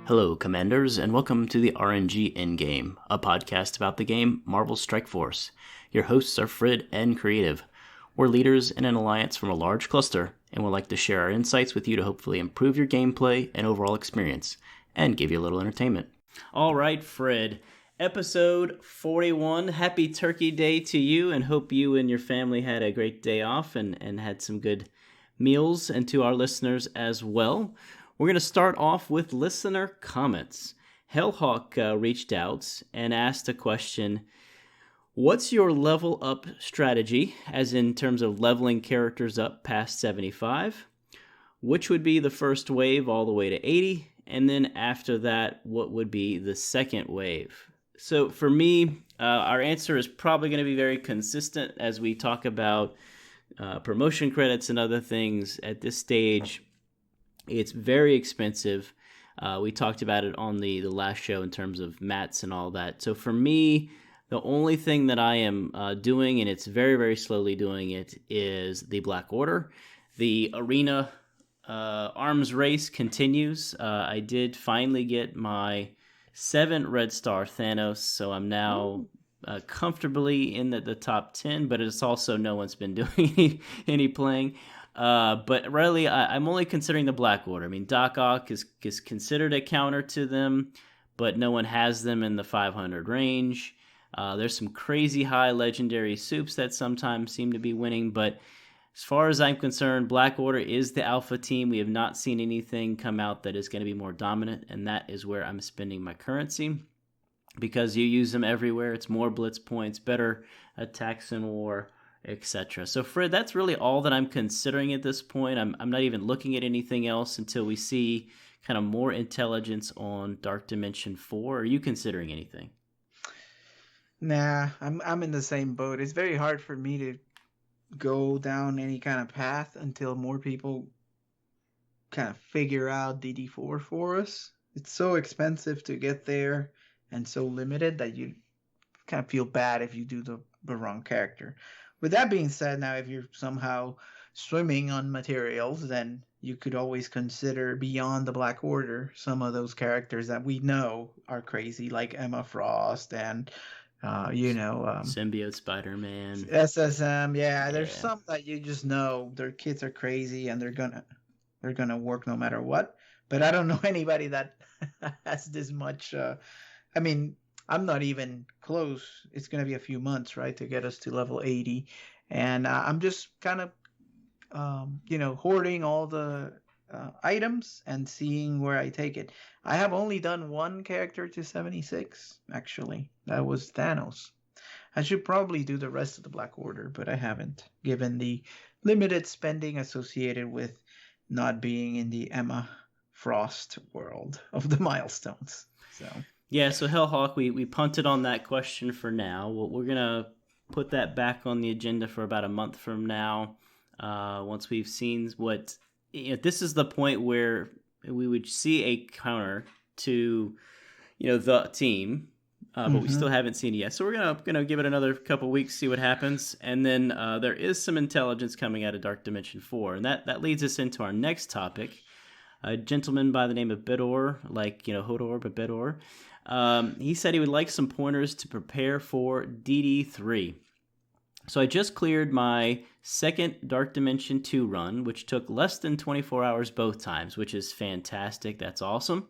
Hello, Commanders, and welcome to the RNG Endgame, a podcast about the game Marvel Strike Force. Your hosts are Frid and Creative. We're leaders in an alliance from a large cluster, and would like to share our insights with you to hopefully improve your gameplay and overall experience, and give you a little entertainment. All right, Frid, episode 41. Happy Turkey Day to you, and hope you and your family had a great day off and had some good meals, and to our listeners as well. We're going to start off with listener comments. Hellhawk reached out and asked a question. What's your level up strategy, as in terms of leveling characters up past 75? Which would be the first wave all the way to 80? And then after that, what would be the second wave? So for me, our answer is probably going to be very consistent as we talk about promotion credits and other things at this stage. It's very expensive. We talked about it on the last show in terms of mats and all that. So for me, the only thing that I am doing, and it's very, very slowly doing it, is the Black Order. The arena arms race continues. I did finally get my 7 Red Star Thanos, so I'm now comfortably in the top 10, but it's also no one's been doing any playing. But really, I'm only considering the Black Order. I mean, Doc Ock is considered a counter to them, but no one has them in the 500 range. There's some crazy high legendary soups that sometimes seem to be winning, but as far as I'm concerned, Black Order is the alpha team. We have not seen anything come out that is going to be more dominant, and that is where I'm spending my currency, because you use them everywhere. It's more blitz points, better attacks in war, etc. So Fred, that's really all that I'm considering at this point. I'm not even looking at anything else until we see kind of more intelligence on Dark Dimension 4. Are you considering anything? Nah, I'm in the same boat. It's very hard for me to go down any kind of path until more people kind of figure out DD4 for us. It's so expensive to get there and so limited that you kind of feel bad if you do the wrong character. With that being said, now if you're somehow swimming on materials, then you could always consider beyond the Black Order some of those characters that we know are crazy, like Emma Frost and Symbiote Spider-Man, SSM. Yeah, there's some that you just know their kids are crazy and they're gonna work no matter what. But I don't know anybody that has this much. I mean, I'm not even close. It's going to be a few months, right, to get us to level 80. And I'm just kind of, hoarding all the items and seeing where I take it. I have only done one character to 76, actually. That was Thanos. I should probably do the rest of the Black Order, but I haven't, given the limited spending associated with not being in the Emma Frost world of the milestones. So... Yeah, so Hellhawk, we punted on that question for now. We're going to put that back on the agenda for about a month from now, once we've seen what... this is the point where we would see a counter to, the team, but we still haven't seen it yet. So we're gonna give it another couple weeks, see what happens. And then there is some intelligence coming out of Dark Dimension 4, and that leads us into our next topic. A gentleman by the name of Bedor, like, Hodor, but Bedor. He said he would like some pointers to prepare for DD3. So I just cleared my second Dark Dimension 2 run, which took less than 24 hours both times, which is fantastic. That's awesome.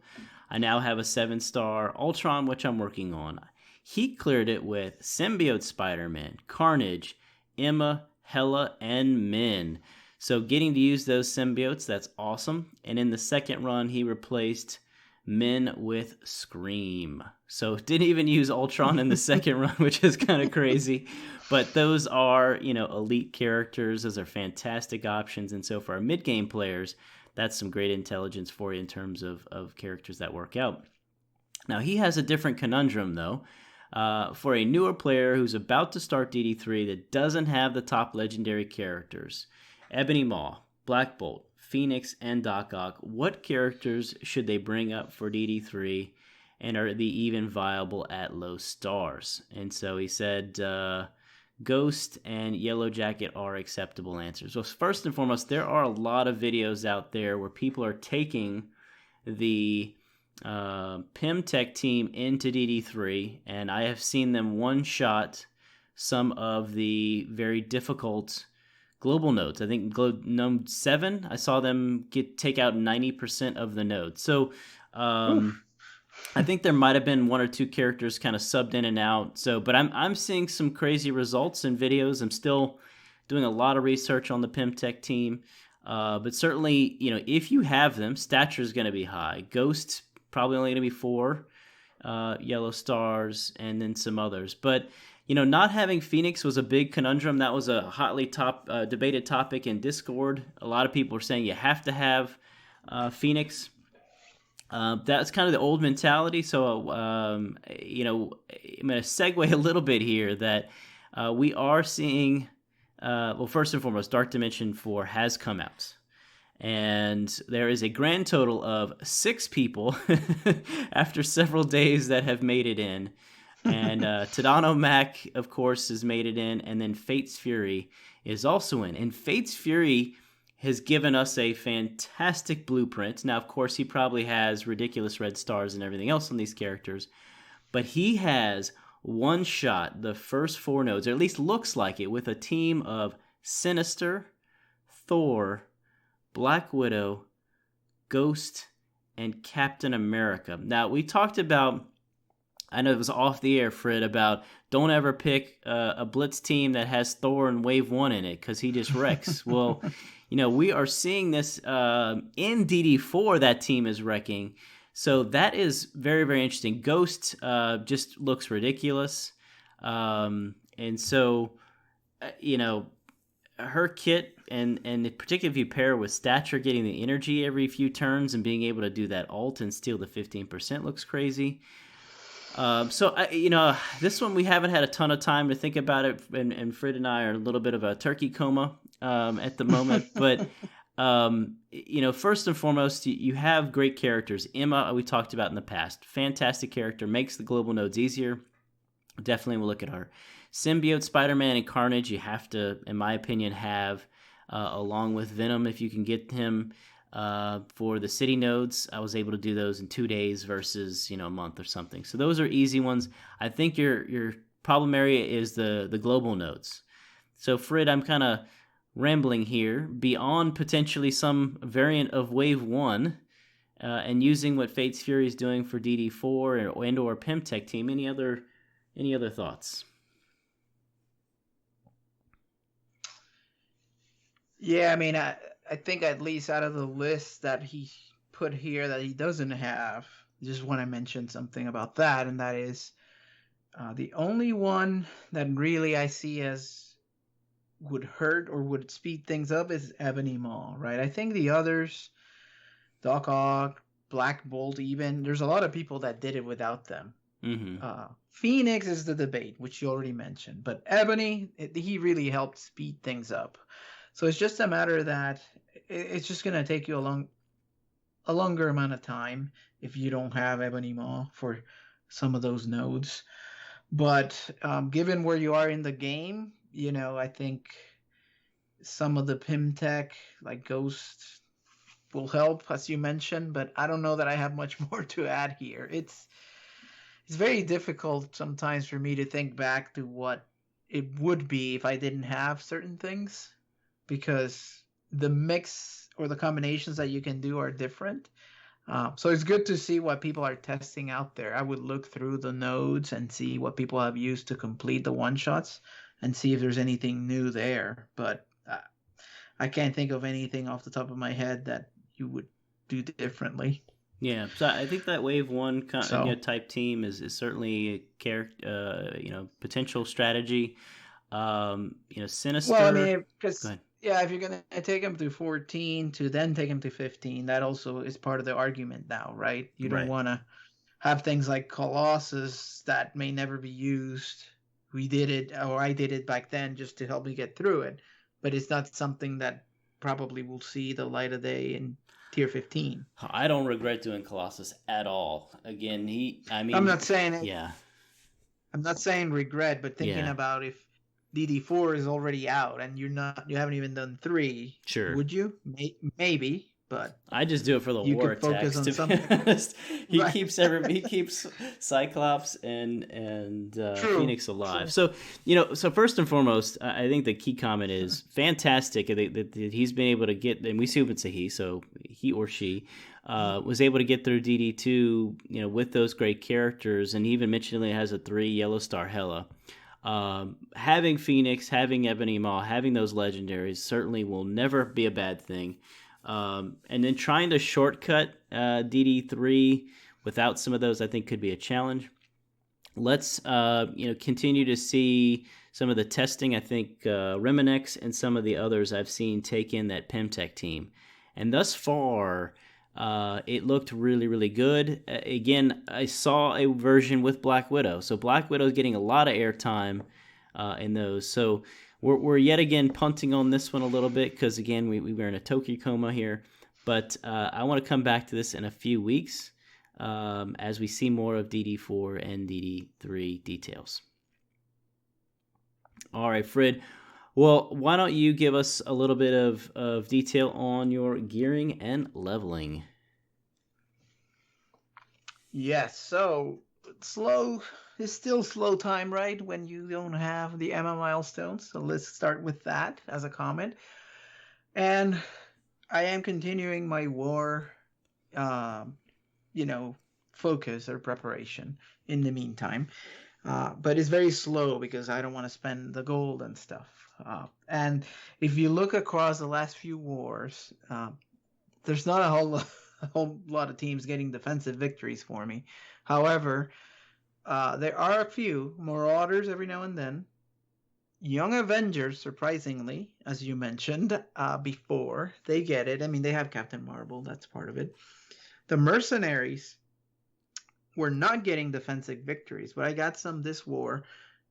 I now have a 7-star Ultron, which I'm working on. He cleared it with Symbiote Spider-Man, Carnage, Emma, Hela, and Min. So getting to use those symbiotes, that's awesome. And in the second run, he replaced Min with Scream. So didn't even use Ultron in the second run, which is kind of crazy. But those are, elite characters. Those are fantastic options. And so for our mid-game players, that's some great intelligence for you in terms of characters that work out. Now, he has a different conundrum, though. For a newer player who's about to start DD3 that doesn't have the top legendary characters, Ebony Maw, Black Bolt, Phoenix, and Doc Ock, what characters should they bring up for DD3, and are they even viable at low stars? And so he said Ghost and Yellow Jacket are acceptable answers. So first and foremost, there are a lot of videos out there where people are taking the Tech team into DD3, and I have seen them one-shot some of the very difficult global nodes. I think node 7, I saw them take out 90% of the nodes. So I think there might have been one or two characters kind of subbed in and out. So, but I'm seeing some crazy results in videos. I'm still doing a lot of research on the Tech team. But certainly, if you have them, stature is going to be high. Ghost, probably only going to be 4 yellow stars, and then some others. But not having Phoenix was a big conundrum. That was a hotly debated topic in Discord. A lot of people were saying you have to have Phoenix. That's kind of the old mentality. So, I'm going to segue a little bit here that we are seeing, first and foremost, Dark Dimension 4 has come out. And there is a grand total of 6 people after several days that have made it in. And Tadano Mac, of course, has made it in. And then Fate's Fury is also in. And Fate's Fury has given us a fantastic blueprint. Now, of course, he probably has ridiculous red stars and everything else on these characters. But he has one-shot the first 4 nodes, or at least looks like it, with a team of Sinister, Thor, Black Widow, Ghost, and Captain America. Now, we talked about, I know it was off the air, Frid, about don't ever pick a Blitz team that has Thor and Wave 1 in it because he just wrecks. Well, we are seeing this in DD4, that team is wrecking. So that is very, very interesting. Ghost just looks ridiculous. And so, her kit, and particularly if you pair with Stature getting the energy every few turns and being able to do that ult and steal the 15% looks crazy. This one we haven't had a ton of time to think about it, and Frid and I are a little bit of a turkey coma at the moment. But first and foremost, you have great characters. Emma, we talked about in the past, fantastic character, makes the global nodes easier. Definitely, we'll look at her. Symbiote, Spider-Man, and Carnage, you have to, in my opinion, have along with Venom if you can get him. For the city nodes, I was able to do those in 2 days versus a month or something. So those are easy ones. I think your problem area is the global nodes. So Frid, I'm kind of rambling here. Beyond potentially some variant of Wave 1, and using what Fate's Fury is doing for DD4 and/or Tech team, any other thoughts? Yeah, I mean, I think at least out of the list that he put here that he doesn't have, just want to mention something about that, and that is the only one that really I see as would hurt or would speed things up is Ebony Maw, right? I think the others, Doc Ock, Black Bolt, even, there's a lot of people that did it without them. Mm-hmm. Phoenix is the debate, which you already mentioned, but Ebony, he really helped speed things up. So it's just a matter that it's just going to take you a longer amount of time if you don't have Ebony Maw for some of those nodes. But given where you are in the game, I think some of the Tech, like Ghost, will help, as you mentioned. But I don't know that I have much more to add here. It's very difficult sometimes for me to think back to what it would be if I didn't have certain things, because the mix or the combinations that you can do are different. So it's good to see what people are testing out there. I would look through the nodes and see what people have used to complete the one-shots and see if there's anything new there. But I can't think of anything off the top of my head that you would do differently. Yeah, so I think that Wave 1 type team is certainly a character, potential strategy. Sinister. Well, I mean, because if you're gonna take him to 14 to then take him to 15, that also is part of the argument now, right? You don't want to have things like Colossus that may never be used. We did it, or I did it back then just to help me get through it, but it's not something that probably will see the light of day in tier 15. I don't regret doing Colossus at all. Again, I'm not saying it. Yeah. I'm not saying regret, but thinking about if DD4 is already out and you haven't even done 3. Sure. Would you? Maybe. but I just do it for the you war could focus attacks. on To be something. honest, he Right. keeps Cyclops and True. Phoenix alive. True. So so first and foremost, I think the key comment is fantastic that he's been able to get, and we see it's a he, so he or she was able to get through DD2, with those great characters, and he even mentioned it has a 3 yellow star Hela. Having Phoenix, having Ebony Maw, having those legendaries certainly will never be a bad thing. And then trying to shortcut DD3 without some of those, I think, could be a challenge. Let's continue to see some of the testing. I think Reminex and some of the others I've seen take in that Pemtech team, and thus far it looked really, really good. Again, I saw a version with Black Widow, so Black Widow is getting a lot of airtime in those. So we're yet again punting on this one a little bit because, again, we were in a Tokyo coma here. But I want to come back to this in a few weeks as we see more of DD4 and DD3 details. All right, Frid. Well, why don't you give us a little bit of detail on your gearing and leveling? Yes, so slow. It's still slow time, right? When you don't have the Emma milestones. So let's start with that as a comment. And I am continuing my war, focus or preparation in the meantime. But it's very slow because I don't want to spend the gold and stuff. And if you look across the last few wars, there's not a whole lot of teams getting defensive victories for me. However, there are a few Marauders every now and then. Young Avengers, surprisingly, as you mentioned before, they get it. I mean, they have Captain Marvel. That's part of it. The Mercenaries were not getting defensive victories, but I got some this war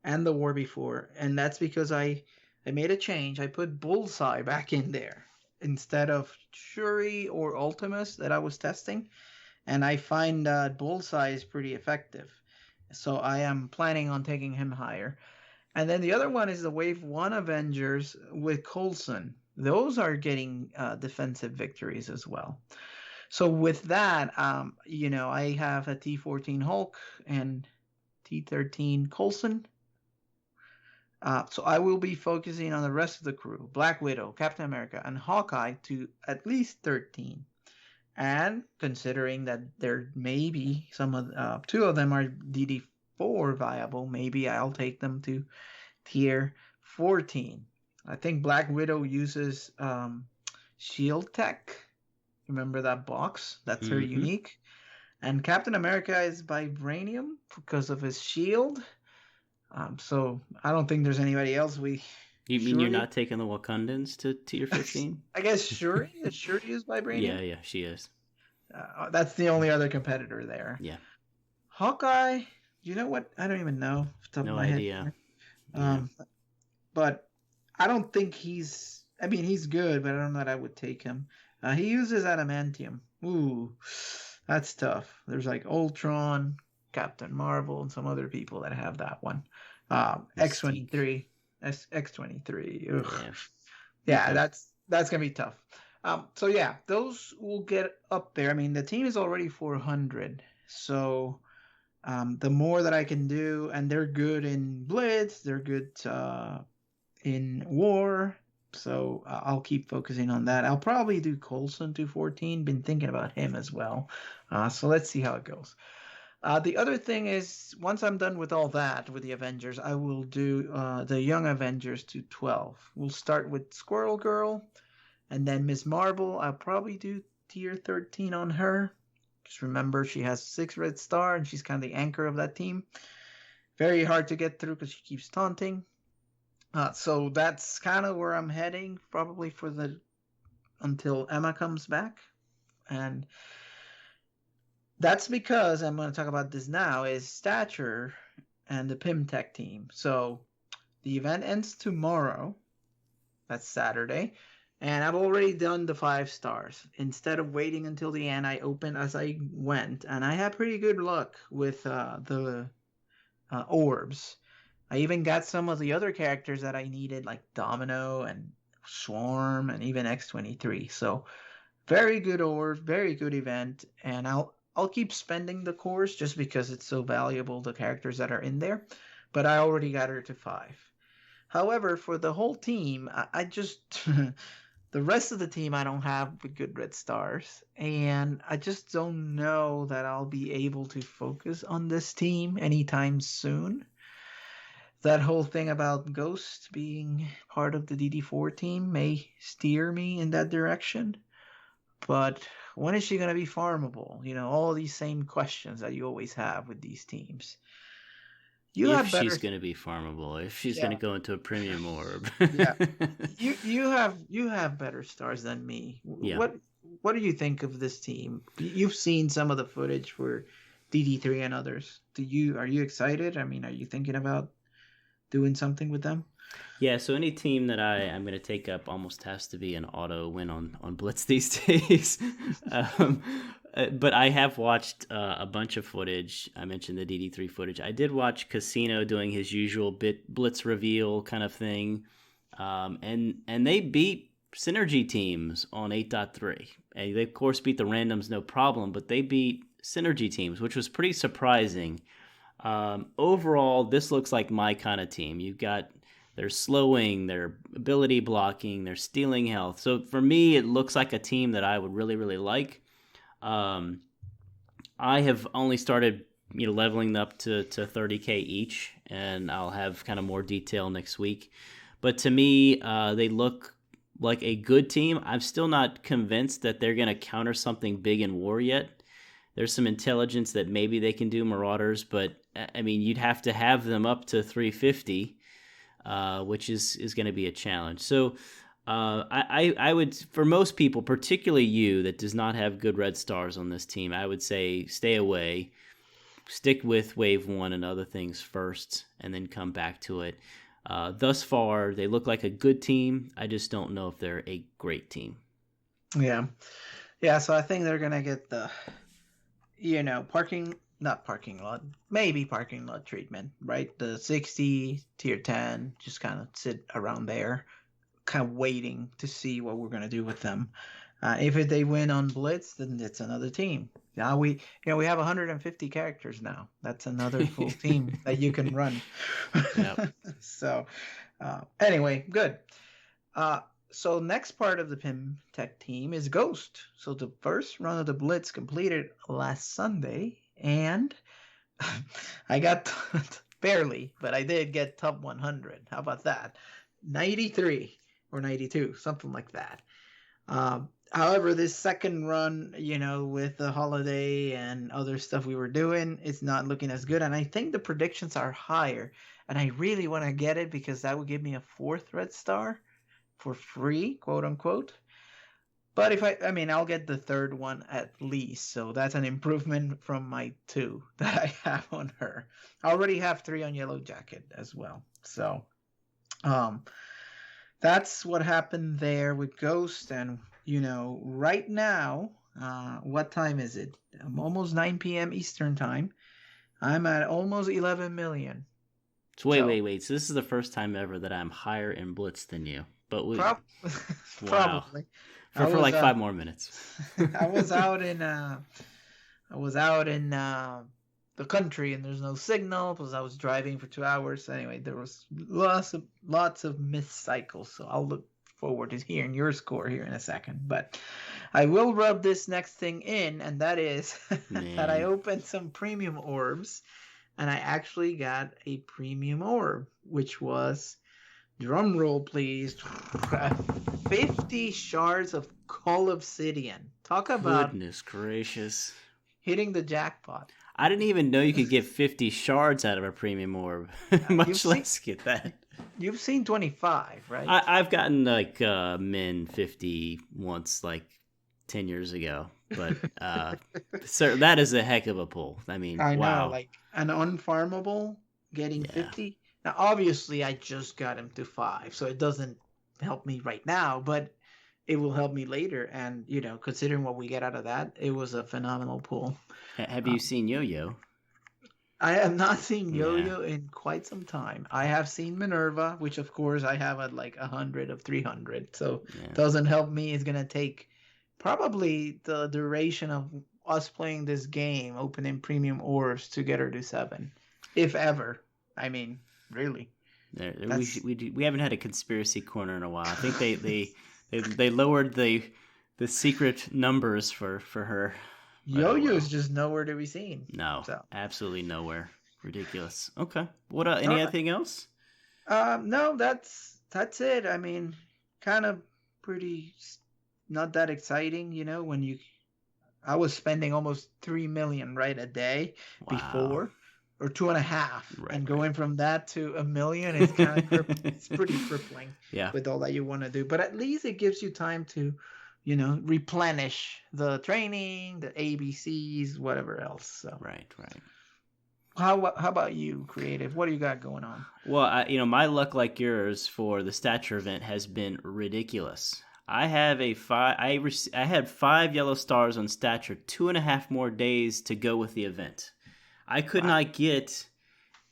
and the war before, and that's because I made a change. I put Bullseye back in there instead of Shuri or Ultimus that I was testing, and I find that Bullseye is pretty effective. So I am planning on taking him higher. And then the other one is the Wave 1 Avengers with Coulson. Those are getting defensive victories as well. So with that, I have a T14 Hulk and T13 Coulson. So I will be focusing on the rest of the crew, Black Widow, Captain America, and Hawkeye to at least 13. And considering that there may be two of them are DD4 viable, maybe I'll take them to tier 14. I think Black Widow uses Shield Tech. Remember that box? That's her unique. And Captain America is Vibranium because of his shield. So I don't think there's anybody else You mean you're not taking the Wakandans to tier 15? I guess Shuri. Is Shuri use Vibranium? Yeah, she is. That's the only other competitor there. Yeah. Hawkeye, you know what? I don't even know. Off the top no of my idea. Head. But I don't think he's good, but I don't know that I would take him. He uses adamantium. Ooh, that's tough. There's like Ultron, Captain Marvel, and some other people that have that one. X-23. X-23. Yeah, okay. That's gonna be tough. So yeah, those will get up there. I mean, the team is already 400, so the more that I can do, and they're good in Blitz, they're good in War. So I'll keep focusing on that. I'll probably do Coulson to 14. Been thinking about him as well. So let's see how it goes. The other thing is, once I'm done with all that, with the Avengers, I will do the Young Avengers to 12. We'll start with Squirrel Girl, and then Ms. Marvel. I'll probably do tier 13 on her. Just remember, she has 6 red star, and she's kind of the anchor of that team. Very hard to get through because she keeps taunting. So that's kind of where I'm heading, probably until Emma comes back. And that's because I'm going to talk about this now, is Stature and the Pimtech team. So the event ends tomorrow. That's Saturday. And I've already done the 5 stars. Instead of waiting until the end, I opened as I went. And I had pretty good luck with the orbs. I even got some of the other characters that I needed, like Domino and Swarm and even X-23. So Very good orb, very good event, and I'll keep spending the cores just because it's so valuable, the characters that are in there. But I already got her to 5. However, for the whole team, I just the rest of the team I don't have with good red stars, and I just don't know that I'll be able to focus on this team anytime soon. That whole thing about Ghost being part of the DD4 team may steer me in that direction. But when is she going to be farmable? You know, all these same questions that you always have with these teams. You If have better. She's going to be farmable, if she's going to go into a premium orb. Yeah, you have better stars than me. Yeah. What do you think of this team? You've seen some of the footage for DD3 and others. Are you excited? I mean, are you thinking about doing something with them? Yeah, so any team that I'm going to take up almost has to be an auto win on Blitz these days. But I have watched a bunch of footage. I mentioned the DD3 footage. I did watch Casino doing his usual Blitz reveal kind of thing. And they beat Synergy teams on 8.3. And they, of course, beat the randoms no problem, but they beat Synergy teams, which was pretty surprising. Overall, this looks like my kind of team. You've got their slowing, their ability blocking, their stealing health. So for me, it looks like a team that I would really, really like. I have only started, leveling up to 30k each, and I'll have kind of more detail next week. But to me, they look like a good team. I'm still not convinced that they're going to counter something big in war yet. There's some intelligence that maybe they can do Marauders, but I mean, you'd have to have them up to 350, which is going to be a challenge. So I would, for most people, particularly you that does not have good red stars on this team, I would say stay away, stick with Wave 1 and other things first, and then come back to it. Thus far, they look like a good team. I just don't know if they're a great team. Yeah. So I think they're going to get the, parking lot treatment, right? The 60, tier 10, just kind of sit around there, kind of waiting to see what we're going to do with them. If they win on Blitz, then it's another team. Now we have 150 characters now. That's another full team that you can run. Yep. So anyway, good. So next part of the Pim Tech team is Ghost. So the first run of the Blitz completed last Sunday, and I got barely, but I did get top 100. How about that? 93 or 92, something like that. However, this second run, with the holiday and other stuff we were doing, it's not looking as good. And I think the predictions are higher. And I really want to get it because that would give me a 4th red star for free, quote unquote. But if I'll get the 3rd one at least. So that's an improvement from my 2 that I have on her. I already have 3 on Yellow Jacket as well. So that's what happened there with Ghost. And, right now, what time is it? Almost 9 p.m. Eastern time. I'm at almost 11 million. So wait. So this is the first time ever that I'm higher in Blitz than you. But wow. Probably. For like 5 more minutes. I was out in the country and there's no signal because I was driving for 2 hours. Anyway, there was lots of missed cycles. So I'll look forward to hearing your score here in a second. But I will rub this next thing in, and that is that I opened some premium orbs, and I actually got a premium orb, which was, drum roll please, 50 shards of Coal Obsidian. Talk about goodness gracious, hitting the jackpot. I didn't even know you could get 50 shards out of a premium orb, much less get that. You've seen 25, right? I've gotten like min 50 once, like 10 years ago, but so that is a heck of a pull. I mean, I wow. know, like an unfarmable getting 50. Now, obviously, I just got him to 5, so it doesn't help me right now, but it will help me later. And, considering what we get out of that, it was a phenomenal pull. Have you seen Yo-Yo? I have not seen Yo-Yo in quite some time. I have seen Minerva, which, of course, I have at like 100 of 300. So it doesn't help me. It's going to take probably the duration of us playing this game, opening premium ores to get her to 7, if ever. I mean, really. We haven't had a conspiracy corner in a while. I think they lowered the secret numbers for her. Yo-Yo is just nowhere to be seen. No, so. Absolutely nowhere. Ridiculous. Okay. What? Anything else? No, that's it. I mean, kind of pretty not that exciting, when I was spending almost 3 million right a day before, or 2.5, and going from that to 1 million is kind of it's pretty crippling. With all that you want to do, but at least it gives you time to, replenish the training, the ABCs, whatever else. So right. How about you, Creative? What do you got going on? Well, my luck, like yours, for the stature event has been ridiculous. I have I had 5 yellow stars on stature, 2.5 more days to go with the event. I could not get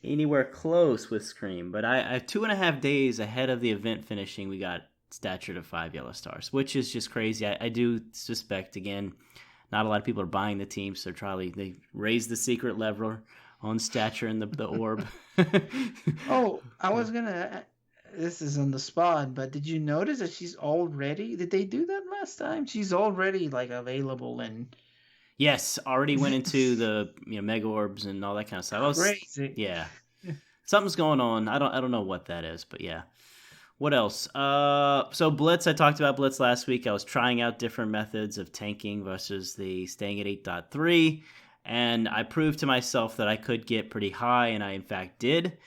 anywhere close with Scream, but I 2.5 days ahead of the event finishing, we got stature to 5 yellow stars, which is just crazy. I do suspect, again, not a lot of people are buying the team, so they raised the secret lever on stature in the orb. Oh, I was gonna. This is on the spot, but did you notice that she's already? Did they do that last time? She's already available and. Yes, already went into the mega orbs and all that kind of stuff. Crazy. Yeah, something's going on. I don't know what that is, but yeah. What else? So Blitz, I talked about Blitz last week. I was trying out different methods of tanking versus the staying at 8.3. And I proved to myself that I could get pretty high, and I in fact did.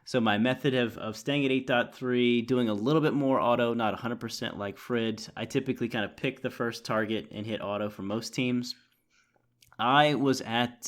So my method of staying at 8.3, doing a little bit more auto, not 100% like Frid. I typically kind of pick the first target and hit auto for most teams. I was at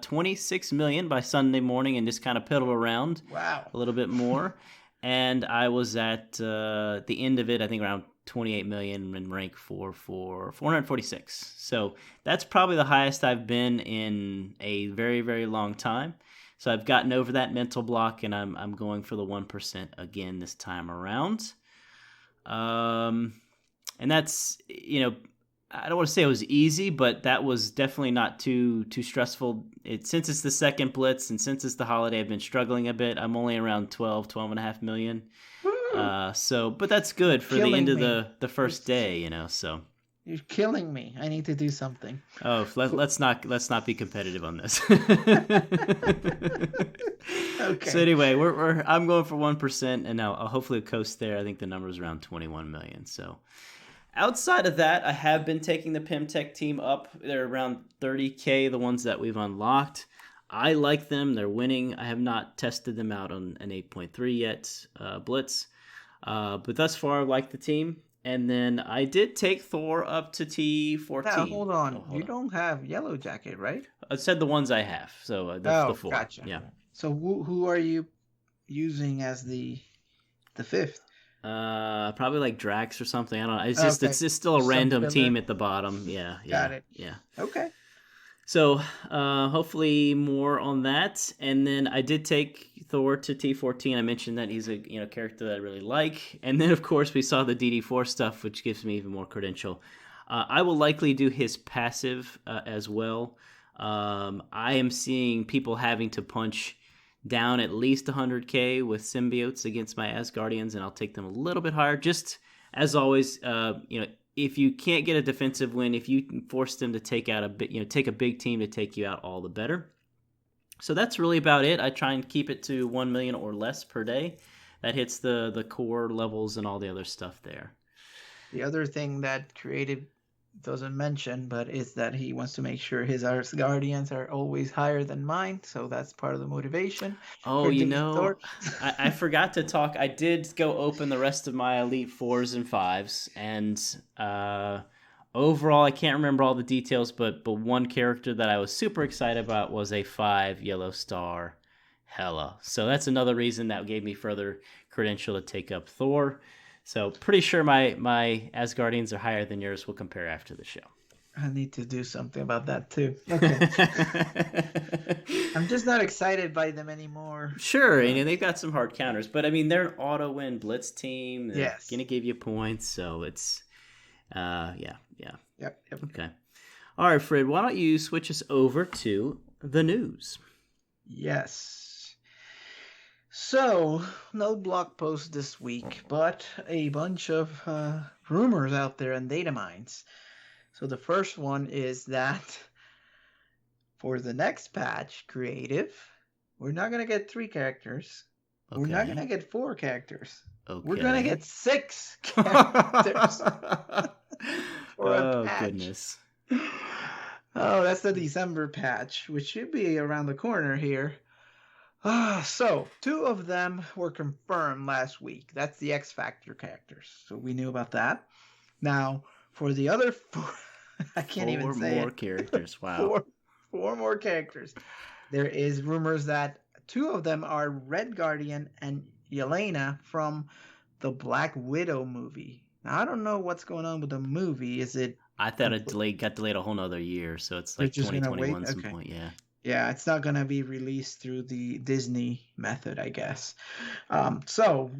26 million by Sunday morning and just kind of piddled around a little bit more. And I was at the end of it, I think around 28 million in rank 4 for 446. So that's probably the highest I've been in a very, very long time. So I've gotten over that mental block, and I'm going for the 1% again this time around. And that's, I don't want to say it was easy, but that was definitely not too stressful. Since it's the second Blitz and since it's the holiday, I've been struggling a bit. I'm only around 12.5 million. But that's good for the end of the first day, so. You're killing me. I need to do something. Oh, let's not be competitive on this. Okay. So anyway, I'm going for 1%, and now I'll hopefully coast there. I think the number is around 21 million. So outside of that, I have been taking the Pimtech team up. They're around 30K, the ones that we've unlocked. I like them. They're winning. I have not tested them out on an 8.3 yet, Blitz. But thus far, I like the team. And then I did take Thor up to T14. Now, hold on. You don't have Yellow Jacket, right? I said the ones I have. So the 4. Gotcha. Yeah. So who are you using as the 5th? Probably like Drax or something. I don't know. It's just it's still a random team at the bottom. Yeah. Got it. Yeah. Okay. So hopefully more on that. And then I did take Thor to T14. I mentioned that he's a character that I really like. And then of course we saw the DD4 stuff, which gives me even more credential. I will likely do his passive as well. I am seeing people having to punch down at least 100k with symbiotes against my Asgardians, and I'll take them a little bit higher. Just as always, if you can't get a defensive win, if you force them to take out take a big team to take you out, all the better. So that's really about it. I try and keep it to 1 million or less per day. That hits the core levels and all the other stuff there. The other thing that Creative doesn't mention, but is that he wants to make sure his Asgardians are always higher than mine, so that's part of the motivation. Oh, I forgot to talk. I did go open the rest of my Elite 4s and 5s, and overall, I can't remember all the details, but one character that I was super excited about was a 5 yellow star Hela. So that's another reason that gave me further credential to take up Thor. So pretty sure my Asgardians are higher than yours. We'll compare after the show. I need to do something about that too. Okay. I'm just not excited by them anymore. Sure, they've got some hard counters, but I mean they're an auto win blitz team. They're yes, gonna give you points, so it's yeah. Yep. Okay. All right, Fred, why don't you switch us over to the news? Yes. So, no blog post this week, but a bunch of rumors out there and data mines. So the first one is that for the next patch, creative, we're not going to get 3 characters. Okay. We're not going to get 4 characters. Okay. We're going to get 6 characters for a patch. Goodness. Oh, that's the December patch, which should be around the corner here. So 2 of them were confirmed last week. That's the X Factor characters. So we knew about that. Now, for the other 4, I can't even say 4 more characters. Wow. 4 more characters. There is rumors that 2 of them are Red Guardian and Yelena from the Black Widow movie. Now, I don't know what's going on with the movie. Is it... I thought it got delayed a whole nother year, so it's like 2021 at some point, yeah. Yeah, it's not going to be released through the Disney method, I guess. So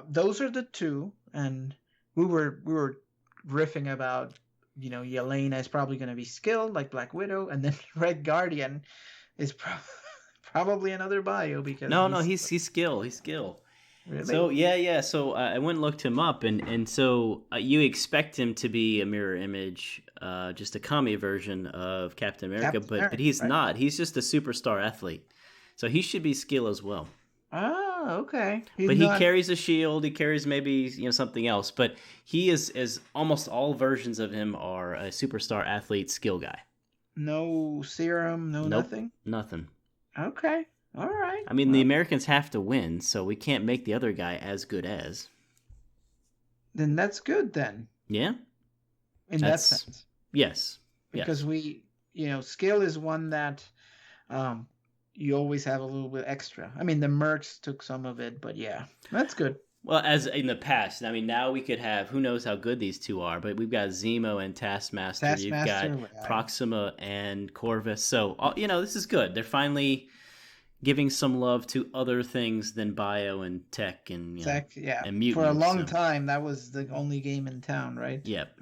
those are the 2, and we were riffing about, Yelena is probably going to be skilled like Black Widow, and then Red Guardian is probably another bio because he's skilled. He's skilled. Really? So yeah. So I went and looked him up, and so you expect him to be a mirror image, just a commie version of Captain America, but he's not. He's just a superstar athlete, so he should be skill as well. Oh, okay. He carries a shield. He carries maybe something else, but he is as almost all versions of him are a superstar athlete skill guy. No serum, nothing. Nothing. Okay. All right. I mean, the Americans have to win, so we can't make the other guy as good as. Then that's good then. Yeah? In that sense. Yes. Because skill is one that you always have a little bit extra. I mean, the Mercs took some of it, but yeah, that's good. Well, as in the past, I mean, now we could have, who knows how good these 2 are, but we've got Zemo and Taskmaster. You've got Proxima and Corvus. So, this is good. They're finally giving some love to other things than bio and tech and and mutants. For a long time, that was the only game in town, right? Yep.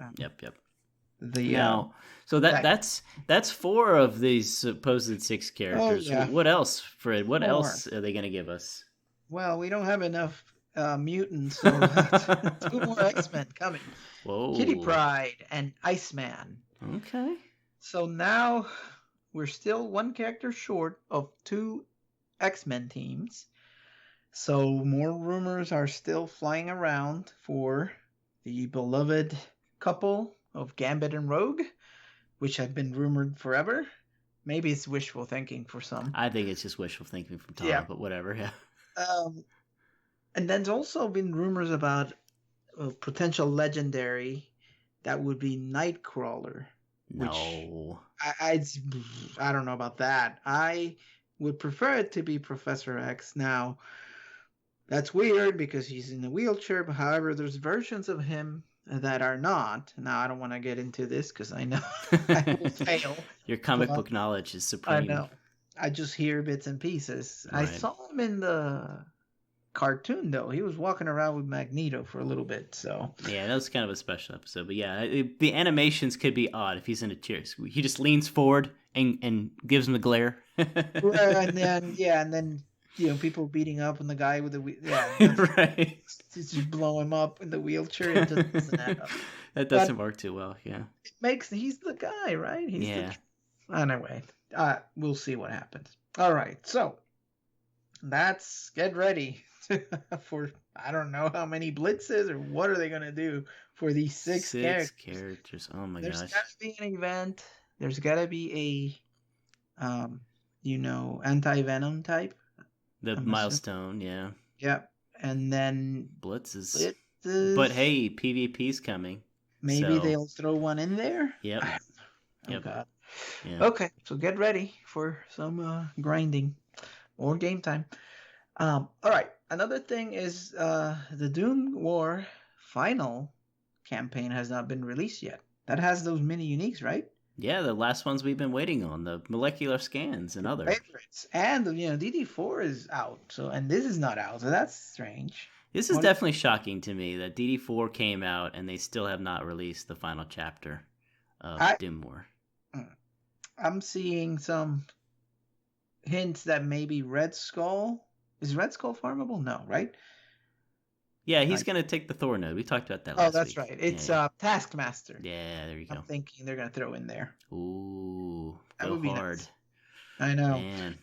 So that's 4 of these supposed 6 characters. Oh, yeah. What else, Fred? What else are they going to give us? Well, we don't have enough mutants, so 2 more X-Men coming. Whoa. Kitty Pryde and Iceman. Okay. So now we're still 1 character short of 2 X-Men teams. So more rumors are still flying around for the beloved couple of Gambit and Rogue, which have been rumored forever. Maybe it's wishful thinking for some. I think it's just wishful thinking from Tom, but whatever. Yeah. And there's also been rumors about a potential legendary that would be Nightcrawler. No. I don't know about that. I would prefer it to be Professor X. Now, that's weird because he's in a wheelchair, but however, there's versions of him that are not. Now, I don't want to get into this because I know I will fail. Your comic book knowledge is supreme. I know. I just hear bits and pieces. Right. I saw him in the cartoon, though. He was walking around with Magneto for a little bit, so... Yeah, that was kind of a special episode. But yeah, the animations could be odd if he's in a chair. He just leans forward and gives him the glare. and then people beating up on the guy with the right. Just blow him up in the wheelchair. It doesn't add up. That doesn't work too well. Yeah, he's the guy, right? Anyway, we'll see what happens. All right, so get ready for I don't know how many blitzes or what are they gonna do for these 6 characters. Oh my gosh! There's gotta be an event. There's gotta be a anti-venom type. The milestone, yeah. Yep. And then blitzes. But hey, PvP's coming. Maybe they'll throw one in there. Yep. Oh God. Yeah. Okay, so get ready for some grinding or game time. All right. Another thing is the Doom War final campaign has not been released yet. That has those mini uniques, right? Yeah, the last ones we've been waiting on, the molecular scans and other favorites. And DD4 is out, and this is not out, so that's strange. This is definitely shocking to me that DD4 came out and they still have not released the final chapter. Dim War. I'm seeing some hints that maybe Red Skull. Is Red Skull farmable? No, right? Yeah, he's going to take the Thor node. We talked about that Oh, last that's week. right. It's Taskmaster. Yeah, there you go. I'm thinking they're going to throw in there. Ooh, That go would be hard. nice. I know. Man.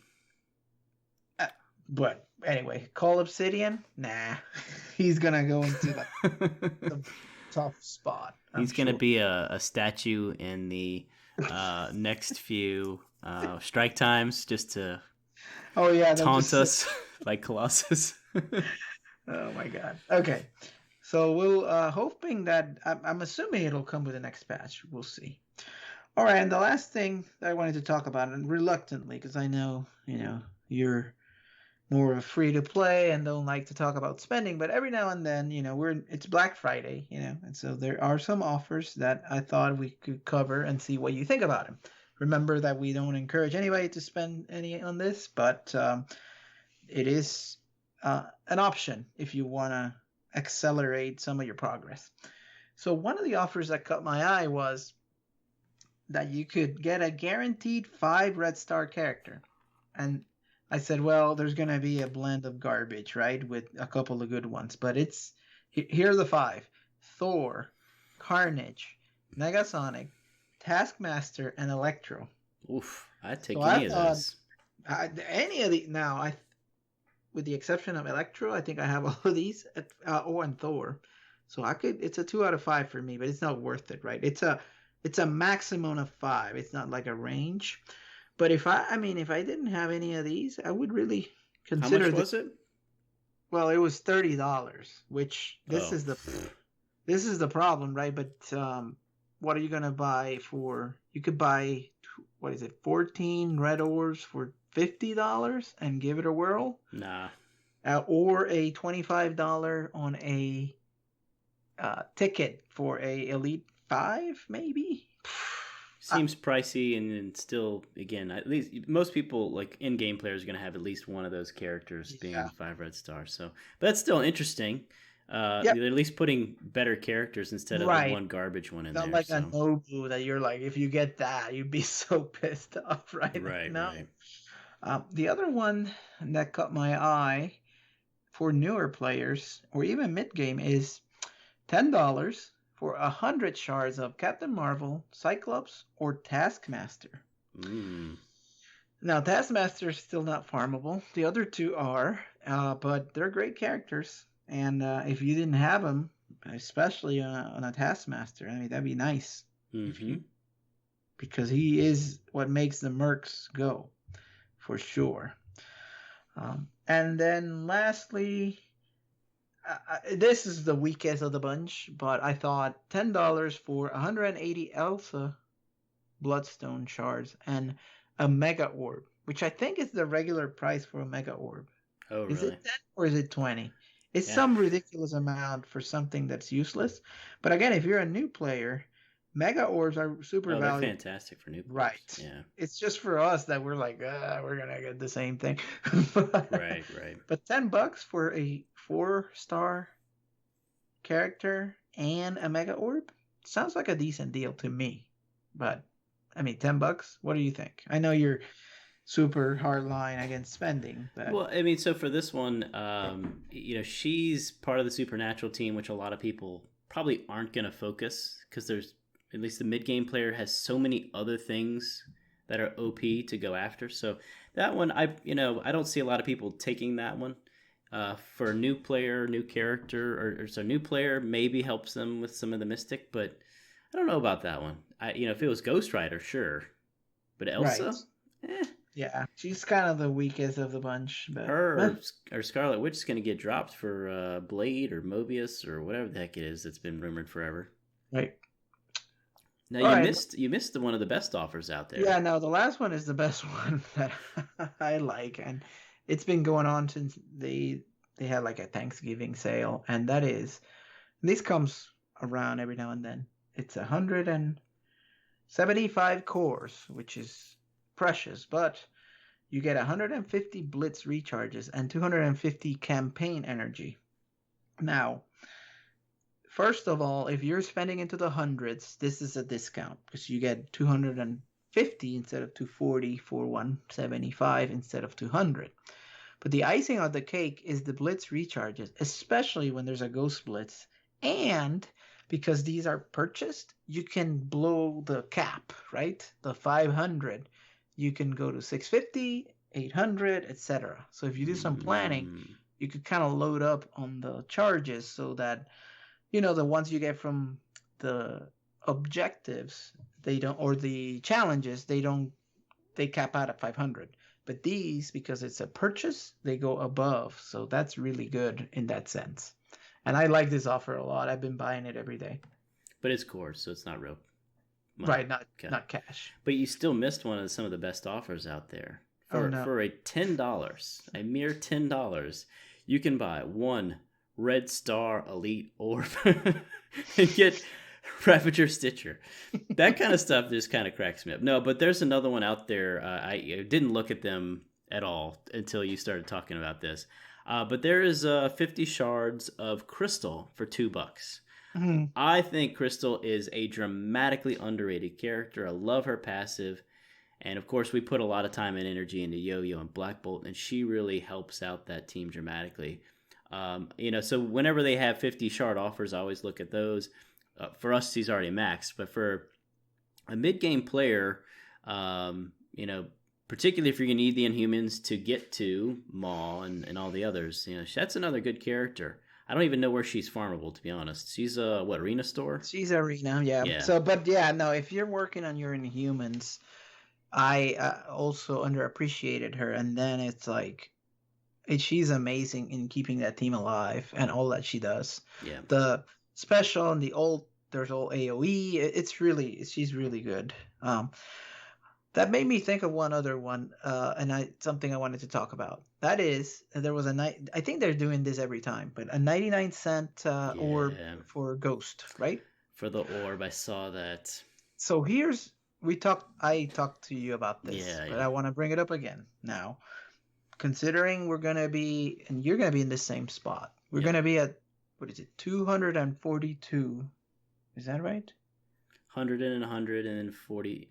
But anyway, Call Obsidian? Nah. He's going to go into the tough spot. He's going to be a statue in the next few strike times just to taunt us like Colossus. Oh my god. Okay. So we'll hoping that I'm assuming it'll come with the next patch. We'll see. All right, and the last thing that I wanted to talk about, and reluctantly, because I know you're more of a free to play and don't like to talk about spending, but every now and then, it's Black Friday, and so there are some offers that I thought we could cover and see what you think about them. Remember that we don't encourage anybody to spend any on this, but it is an option if you want to accelerate some of your progress. So one of the offers that caught my eye was that you could get a guaranteed 5 red star character. And I said, well, there's going to be a blend of garbage, right, with a couple of good ones. But here are the 5. Thor, Carnage, Negasonic, Taskmaster, and Electro. Oof, I'd take any of those. Any of the now, with the exception of Electro, I think I have all of these. And Thor, so it's a 2 out of 5 for me, but it's not worth it, right? It's a maximum of 5. It's not like a range. But if I didn't have any of these, I would really consider. How much was it? Well, it was $30, which this is the problem, right? But what are you gonna buy for? You could buy 14 red orbs for $50 and give it a whirl. Nah. Or a $25 on a ticket for a Elite 5, maybe. Seems pricey, and still, again, at least most people, like in-game players, are going to have at least one of those characters being 5 red stars. So, but that's still interesting. They're at least putting better characters instead of the one garbage one in there. Not like a Nobu that you're like, if you get that, you'd be so pissed off, right? Right, right. The other one that caught my eye for newer players, or even mid-game, is $10 for 100 shards of Captain Marvel, Cyclops, or Taskmaster. Now, Taskmaster is still not farmable. The other 2 are, but they're great characters. And if you didn't have them, especially on a Taskmaster, that'd be nice. Because he is what makes the mercs go, for sure. And then lastly, this is the weakest of the bunch, but I thought $10 for 180 Elsa Bloodstone shards and a Mega Orb, which I think is the regular price for a Mega Orb. Oh, really? Is it 10 or is it 20? It's some ridiculous amount for something that's useless. But again, if you're a new player, Mega Orbs are super valuable. They're fantastic for new players. Right. Yeah. It's just for us that we're like, we're going to get the same thing. Right. But $10 for a 4-star character and a Mega Orb sounds like a decent deal to me. But, $10? What do you think? I know you're super hard line against spending. But... Well, so for this one, she's part of the Supernatural team, which a lot of people probably aren't going to focus because there's, at least the mid-game player has so many other things that are OP to go after. So that one, I don't see a lot of people taking that one. For a new player, new character, or so new player maybe helps them with some of the Mystic, but I don't know about that one. If it was Ghost Rider, sure. But Elsa? Right. Yeah, she's kind of the weakest of the bunch. But... Her or Scarlet Witch is going to get dropped for Blade or Mobius or whatever the heck it is that's been rumored forever. Right. Now you missed one of the best offers out there. Yeah, no, the last one is the best one that I like, and it's been going on since they had like a Thanksgiving sale, and this comes around every now and then. It's 175 cores, which is precious, but you get 150 blitz recharges and 250 campaign energy. Now, first of all, if you're spending into the hundreds, this is a discount because you get 250 instead of 240 for 175 instead of 200. But the icing on the cake is the blitz recharges, especially when there's a ghost blitz. And because these are purchased, you can blow the cap, right? The 500. You can go to 650, 800, etc. So if you do some planning, you could kind of load up on the charges so that, the ones you get from the objectives, they don't, or the challenges, they cap out at 500. But these, because it's a purchase, they go above. So that's really good in that sense. And I like this offer a lot. I've been buying it every day. But it's cores, so it's not real money. Right, not cash. But you still missed one of some of the best offers out there. For a $10, a mere $10, you can buy one Red Star Elite Orb and get Ravager Stitcher. That kind of stuff just kind of cracks me up. No, but there's another one out there. I didn't look at them at all until you started talking about this. But there is 50 shards of Crystal for $2. Mm-hmm. I think Crystal is a dramatically underrated character. I love her passive. And of course, we put a lot of time and energy into Yo-Yo and Black Bolt, and she really helps out that team dramatically. So whenever they have 50 shard offers, I always look at those. For us, she's already maxed, but for a mid-game player, particularly if you're going to need the Inhumans to get to Maw and all the others, that's another good character. I don't even know where she's farmable, to be honest. She's Arena Store? She's Arena, yeah. So, but yeah, no, if you're working on your Inhumans, I also underappreciated her, and then it's like, she's amazing in keeping that team alive and all that she does. Yeah. The special and there's all AoE. She's really good. That made me think of one other one, something I wanted to talk about. That is, there was I think they're doing this every time, but a 99-cent orb for Ghost, right? For the orb, I saw that. So I talked to you about this, but I want to bring it up again now. Considering you're going to be in the same spot. We're going to be at, 242. Is that right? 100 and 100 and then 40.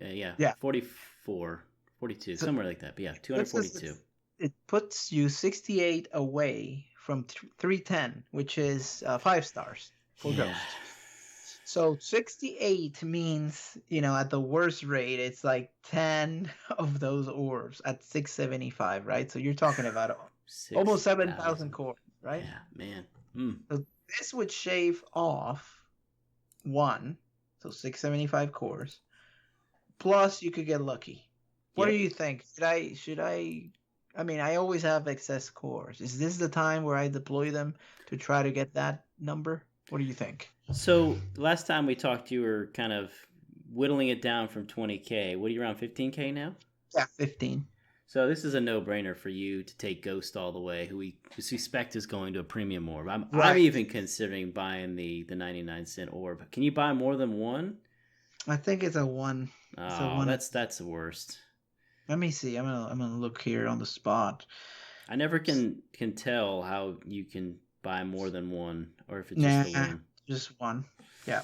44, 42, somewhere like that. But yeah, 242. It puts you 68 away from 310, which is 5 stars for Ghost. So 68 means, at the worst rate, it's like 10 of those orbs at 675, right? So you're talking about almost 7,000 cores, right? Yeah, man. So this would shave off 1, so 675 cores. Plus, you could get lucky. What do you think? Should I? I mean, I always have excess cores. Is this the time where I deploy them to try to get that number? What do you think? So last time we talked, you were kind of whittling it down from 20K. What are you, around 15K now? Yeah, 15. So this is a no-brainer for you to take Ghost all the way, who we suspect is going to a premium orb. I'm even considering buying the 99-cent orb. Can you buy more than one? I think it's a 1. Oh, that's the worst. Let me see. I'm gonna look here on the spot. I never can tell how you can buy more than one, or if it's just the one. Just one. Yeah.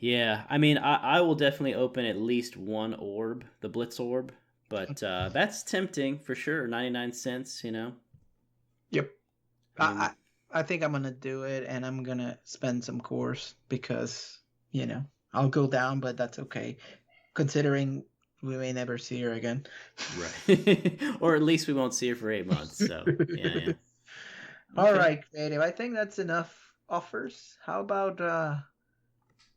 Yeah. I mean, I will definitely open at least one orb, the Blitz orb, but that's tempting for sure. 99 cents, Yep. I think I'm gonna do it, and I'm gonna spend some cores because I'll go down, but that's okay, considering we may never see her again. Right. Or at least we won't see her for 8 months. So yeah. Okay. All right, Creative. I think that's enough offers. How about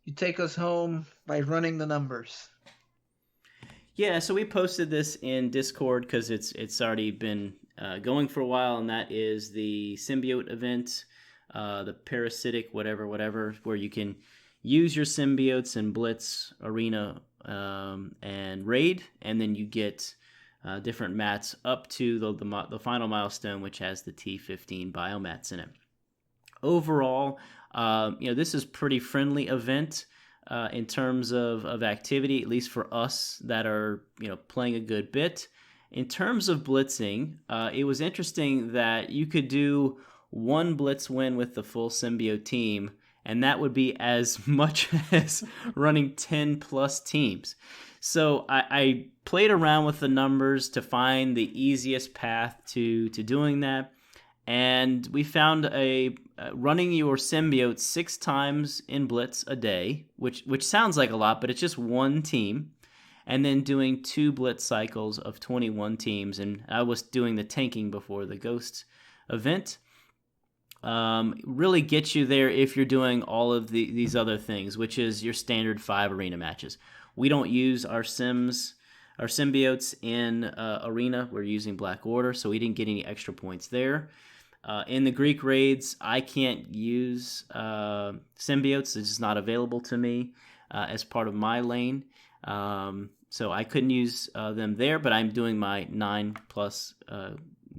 you take us home by running the numbers? Yeah, so we posted this in Discord because it's already been going for a while, and that is the Symbiote event, the Parasitic, whatever, where you can use your symbiotes in Blitz, Arena, and Raid, and then you get different mats up to the final milestone, which has the T15 biomats in it. Overall, this is pretty friendly event in terms of activity, at least for us that are playing a good bit. In terms of blitzing, it was interesting that you could do one blitz win with the full symbiote team, and that would be as much as running 10 plus teams. So I played around with the numbers to find the easiest path to doing that, and we found a running your symbiote 6 times in Blitz a day, which sounds like a lot, but it's just one team, and then doing 2 Blitz cycles of 21 teams, and I was doing the tanking before the Ghost event. Really gets you there if you're doing all of these other things, which is your standard 5 arena matches. We don't use our symbiotes in arena. We're using Black Order, so we didn't get any extra points there. In the Greek raids, I can't use symbiotes. It's just not available to me as part of my lane. So I couldn't use them there, but I'm doing my 9 plus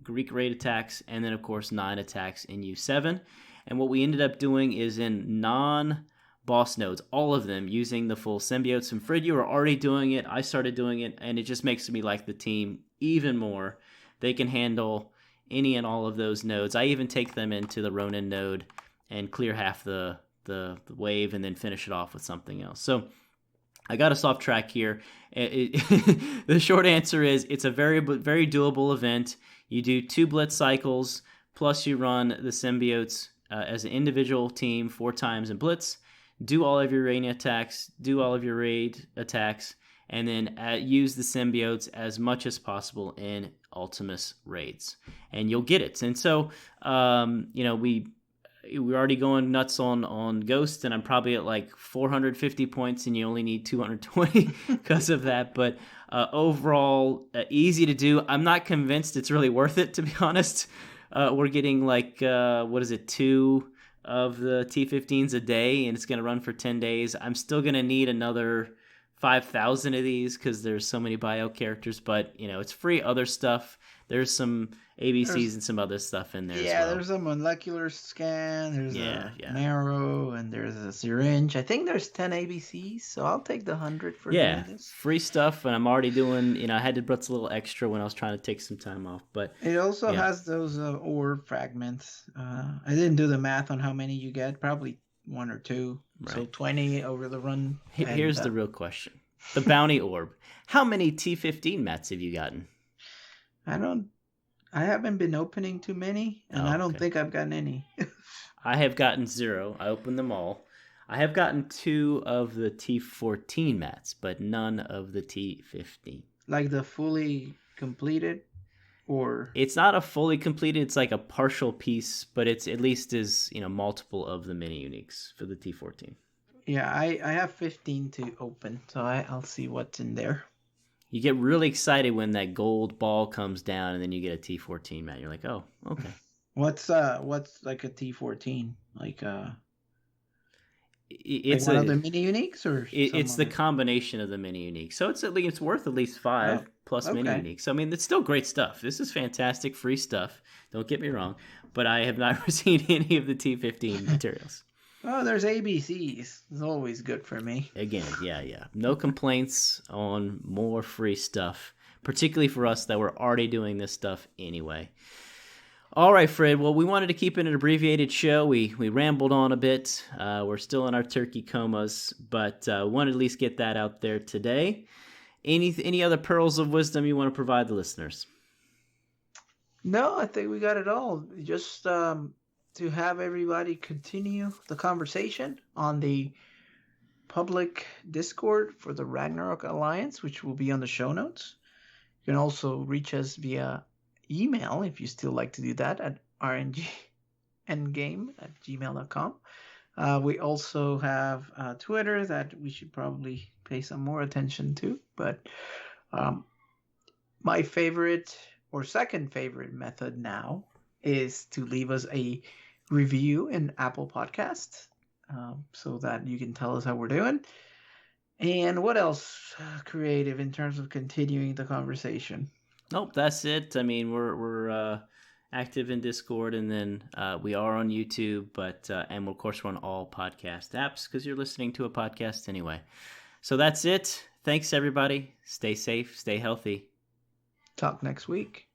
Greek raid attacks, and then of course 9 attacks in U7. And what we ended up doing is in non-boss nodes, all of them using the full symbiotes. And Frid, you were already doing it. I started doing it, and it just makes me like the team even more. They can handle any and all of those nodes. I even take them into the Ronin node and clear half the wave and then finish it off with something else. So I got us off track here. The short answer is it's a very doable event. You do 2 Blitz cycles, plus you run the symbiotes as an individual team 4 times in Blitz. Do all of your raid attacks, do all of your raid attacks, and then use the symbiotes as much as possible in Ultimus raids, and you'll get it. And so, we're already going nuts on Ghost, and I'm probably at like 450 points, and you only need 220 because of that. But overall, easy to do. I'm not convinced it's really worth it, to be honest. We're getting like 2 of the T15s a day, and it's going to run for 10 days. I'm still going to need another 5,000 of these because there's so many bio characters, but it's free other stuff. There's some ABCs and some other stuff in there as well. Yeah, there's a molecular scan, there's a marrow, and there's a syringe. I think there's 10 ABCs, so I'll take the 100 for doing this. Free stuff, and I'm already doing, I had to put a little extra when I was trying to take some time off. But it also has those orb fragments. I didn't do the math on how many you get, probably 1 or 2. Right. So 20 over the run. Here's the real question. The bounty orb. How many T15 mats have you gotten? I haven't been opening too many, and I don't think I've gotten any. I have gotten 0. I opened them all. I have gotten 2 of the T14 mats, but none of the T15. Like the fully completed? Or it's not a fully completed, it's like a partial piece, but it's at least is multiple of the mini uniques for the T14. Yeah, I have 15 to open, so I'll see what's in there. You get really excited when that gold ball comes down, and then you get a T14 mat. You're like, oh, okay. What's like a T14? It's one of the mini uniques, or it's the combination of the mini uniques. So it's worth at least 5 plus mini uniques. So it's still great stuff. This is fantastic free stuff. Don't get me wrong, but I have not received any of the T15 materials. Oh, there's ABCs. It's always good for me. Again, yeah. No complaints on more free stuff, particularly for us that were already doing this stuff anyway. All right, Frid. Well, we wanted to keep it an abbreviated show. We rambled on a bit. We're still in our turkey comas, but wanted to at least get that out there today. Any other pearls of wisdom you want to provide the listeners? No, I think we got it all. Just to have everybody continue the conversation on the public Discord for the Ragnarok Alliance, which will be on the show notes. You can also reach us via email if you still like to do that at rngendgame@gmail.com. We also have Twitter that we should probably pay some more attention to, but my favorite or second favorite method now is to leave us a review in Apple Podcasts so that you can tell us how we're doing. And what else creative in terms of continuing the conversation? Nope, that's it. We're active in Discord, and then we are on YouTube, but and of course we're on all podcast apps because you're listening to a podcast anyway. So that's it. Thanks, everybody. Stay safe, stay healthy. Talk next week.